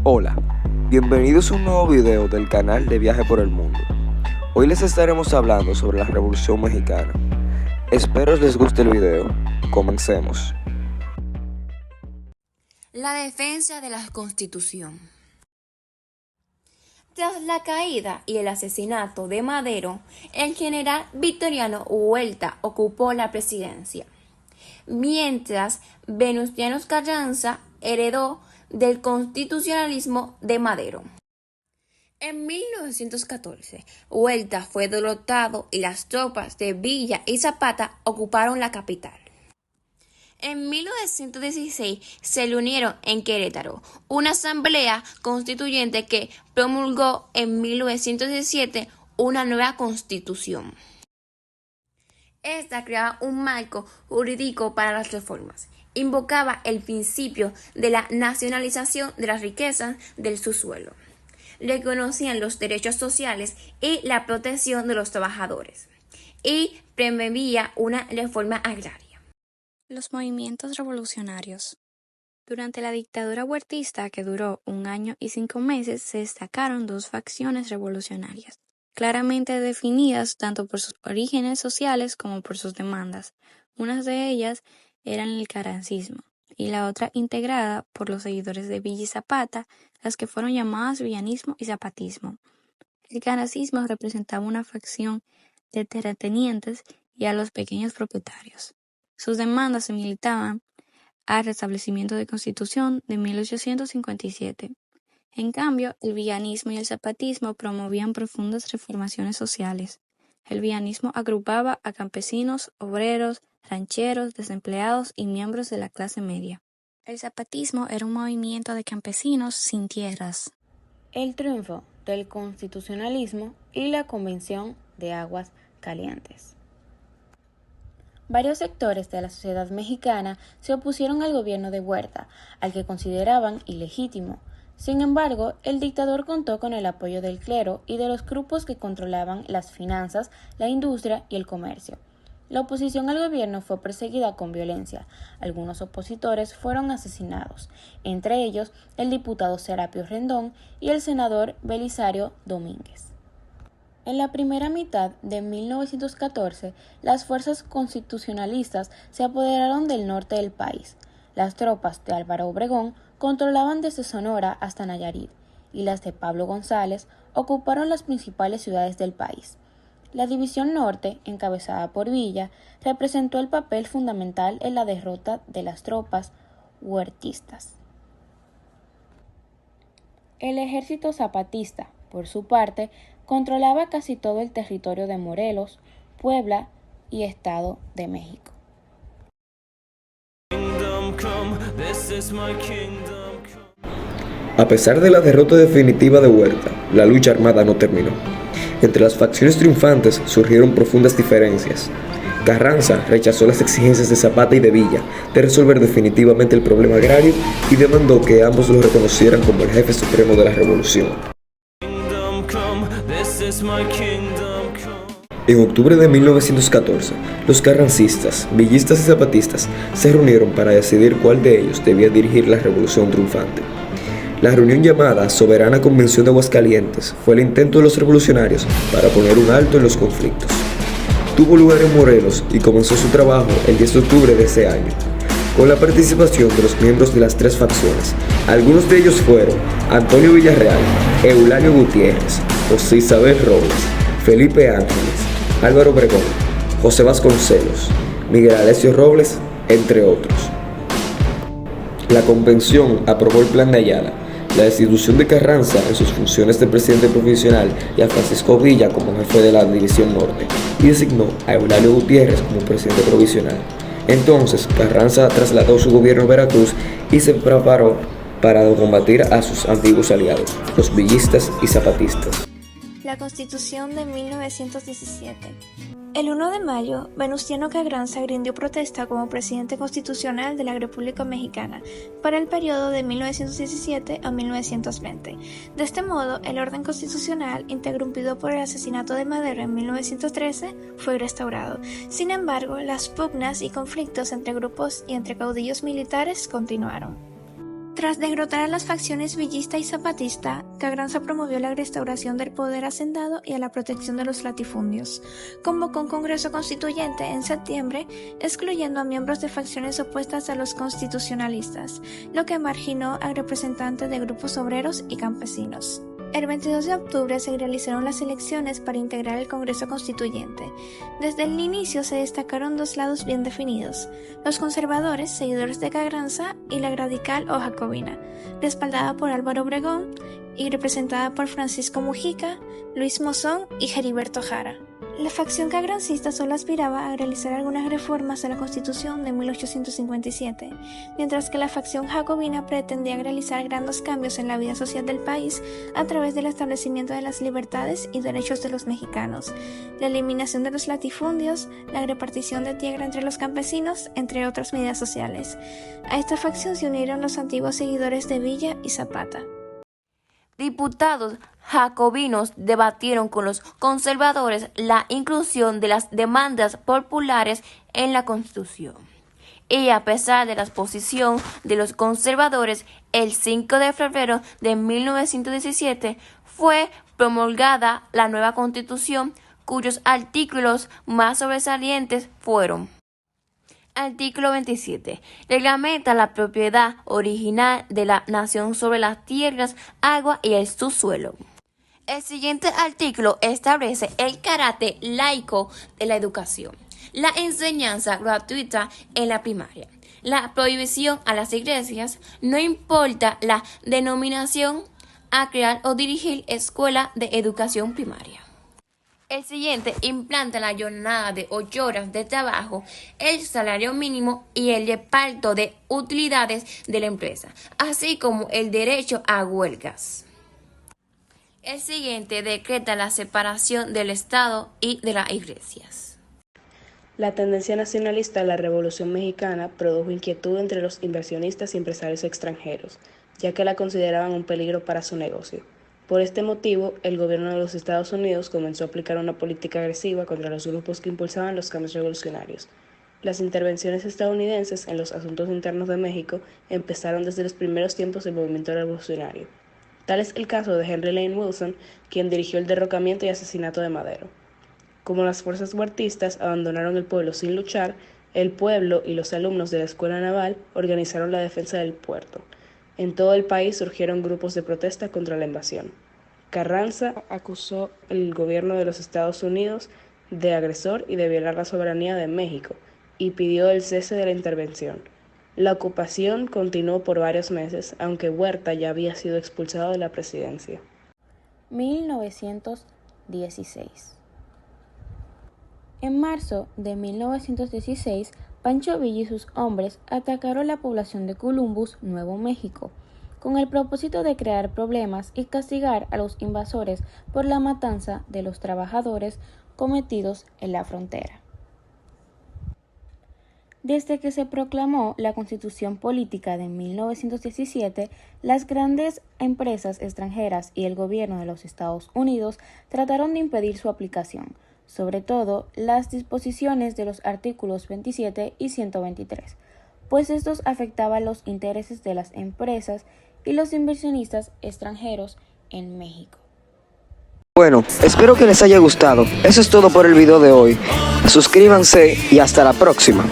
Hola, bienvenidos a un nuevo video del canal de Viaje por el Mundo. Hoy les estaremos hablando sobre la Revolución Mexicana. Espero les guste el video. Comencemos. La defensa de la Constitución. Tras la caída y el asesinato de Madero, el general Victoriano Huerta ocupó la presidencia, mientras Venustiano Carranza heredó del constitucionalismo de Madero. En 1914, Huerta fue derrotado y las tropas de Villa y Zapata ocuparon la capital. En 1916 se le unieron en Querétaro una asamblea constituyente que promulgó en 1917 una nueva constitución. Esta creaba un marco jurídico para las reformas. Invocaba el principio de la nacionalización de las riquezas del subsuelo. Reconocían los derechos sociales y la protección de los trabajadores. Y promovía una reforma agraria. Los movimientos revolucionarios. Durante la dictadura huertista, que duró 1 año y 5 meses, se destacaron dos facciones revolucionarias, claramente definidas tanto por sus orígenes sociales como por sus demandas. Unas de ellas eran el carrancismo y la otra integrada por los seguidores de Villa y Zapata, las que fueron llamadas villanismo y zapatismo. El carrancismo representaba una facción de terratenientes y a los pequeños propietarios. Sus demandas se limitaban al restablecimiento de Constitución de 1857. En cambio, el villanismo y el zapatismo promovían profundas reformaciones sociales. El villanismo agrupaba a campesinos, obreros, rancheros, desempleados y miembros de la clase media. El zapatismo era un movimiento de campesinos sin tierras. El triunfo del constitucionalismo y la Convención de Aguas Calientes. Varios sectores de la sociedad mexicana se opusieron al gobierno de Huerta, al que consideraban ilegítimo. Sin embargo, el dictador contó con el apoyo del clero y de los grupos que controlaban las finanzas, la industria y el comercio. La oposición al gobierno fue perseguida con violencia. Algunos opositores fueron asesinados, entre ellos el diputado Serapio Rendón y el senador Belisario Domínguez. En la primera mitad de 1914, las fuerzas constitucionalistas se apoderaron del norte del país. Las tropas de Álvaro Obregón controlaban desde Sonora hasta Nayarit, y las de Pablo González ocuparon las principales ciudades del país. La División Norte, encabezada por Villa, representó el papel fundamental en la derrota de las tropas huertistas. El ejército zapatista, por su parte, controlaba casi todo el territorio de Morelos, Puebla y Estado de México. A pesar de la derrota definitiva de Huerta, la lucha armada no terminó. Entre las facciones triunfantes surgieron profundas diferencias. Carranza rechazó las exigencias de Zapata y de Villa de resolver definitivamente el problema agrario y demandó que ambos lo reconocieran como el jefe supremo de la revolución. En octubre de 1914, los carrancistas, villistas y zapatistas se reunieron para decidir cuál de ellos debía dirigir la revolución triunfante. La reunión llamada Soberana Convención de Aguascalientes fue el intento de los revolucionarios para poner un alto en los conflictos. Tuvo lugar en Morelos y comenzó su trabajo el 10 de octubre de ese año, con la participación de los miembros de las tres facciones. Algunos de ellos fueron Antonio Villarreal, Eulalio Gutiérrez, José Isabel Robles, Felipe Ángeles, Álvaro Obregón, José Vasconcelos, Miguel Alessio Robles, entre otros. La convención aprobó el Plan de Ayala, la destitución de Carranza en sus funciones de presidente provisional y a Francisco Villa como jefe de la División Norte, y designó a Eulalio Gutiérrez como presidente provisional. Entonces, Carranza trasladó su gobierno a Veracruz y se preparó para combatir a sus antiguos aliados, los villistas y zapatistas. La Constitución de 1917. El 1 de mayo, Venustiano Carranza rindió protesta como presidente constitucional de la República Mexicana para el periodo de 1917 a 1920. De este modo, el orden constitucional, interrumpido por el asesinato de Madero en 1913, fue restaurado. Sin embargo, las pugnas y conflictos entre grupos y entre caudillos militares continuaron. Tras derrotar a las facciones villista y zapatista, Carranza promovió la restauración del poder hacendado y a la protección de los latifundios. Convocó un congreso constituyente en septiembre, excluyendo a miembros de facciones opuestas a los constitucionalistas, lo que marginó a representantes de grupos obreros y campesinos. El 22 de octubre se realizaron las elecciones para integrar el Congreso Constituyente. Desde el inicio se destacaron dos lados bien definidos: los conservadores, seguidores de Carranza, y la radical o jacobina, respaldada por Álvaro Obregón y representada por Francisco Mujica, Luis Mozón y Heriberto Jara. La facción carrancista solo aspiraba a realizar algunas reformas a la Constitución de 1857, mientras que la facción jacobina pretendía realizar grandes cambios en la vida social del país a través del establecimiento de las libertades y derechos de los mexicanos, la eliminación de los latifundios, la repartición de tierra entre los campesinos, entre otras medidas sociales. A esta facción se unieron los antiguos seguidores de Villa y Zapata. Diputados jacobinos debatieron con los conservadores la inclusión de las demandas populares en la Constitución. Y a pesar de la posición de los conservadores, el 5 de febrero de 1917 fue promulgada la nueva Constitución, cuyos artículos más sobresalientes fueron: Artículo 27. Reglamenta la propiedad original de la nación sobre las tierras, agua y el subsuelo. El siguiente artículo establece el carácter laico de la educación, la enseñanza gratuita en la primaria, la prohibición a las iglesias, no importa la denominación, a crear o dirigir escuela de educación primaria. El siguiente implanta la jornada de 8 horas de trabajo, el salario mínimo y el reparto de utilidades de la empresa, así como el derecho a huelgas. El siguiente decreta la separación del Estado y de las iglesias. La tendencia nacionalista de la Revolución Mexicana produjo inquietud entre los inversionistas y empresarios extranjeros, ya que la consideraban un peligro para su negocio. Por este motivo, el gobierno de los Estados Unidos comenzó a aplicar una política agresiva contra los grupos que impulsaban los cambios revolucionarios. Las intervenciones estadounidenses en los asuntos internos de México empezaron desde los primeros tiempos del movimiento revolucionario. Tal es el caso de Henry Lane Wilson, quien dirigió el derrocamiento y asesinato de Madero. Como las fuerzas huertistas abandonaron el pueblo sin luchar, el pueblo y los alumnos de la Escuela Naval organizaron la defensa del puerto. En todo el país surgieron grupos de protesta contra la invasión. Carranza acusó al gobierno de los Estados Unidos de agresor y de violar la soberanía de México, y pidió el cese de la intervención. La ocupación continuó por varios meses, aunque Huerta ya había sido expulsado de la presidencia. 1916. En marzo de 1916, Pancho Villa y sus hombres atacaron la población de Columbus, Nuevo México, con el propósito de crear problemas y castigar a los invasores por la matanza de los trabajadores cometidos en la frontera. Desde que se proclamó la Constitución Política de 1917, las grandes empresas extranjeras y el gobierno de los Estados Unidos trataron de impedir su aplicación, sobre todo las disposiciones de los artículos 27 y 123, pues estos afectaban los intereses de las empresas y los inversionistas extranjeros en México. Bueno, espero que les haya gustado. Eso es todo por el video de hoy. Suscríbanse y hasta la próxima.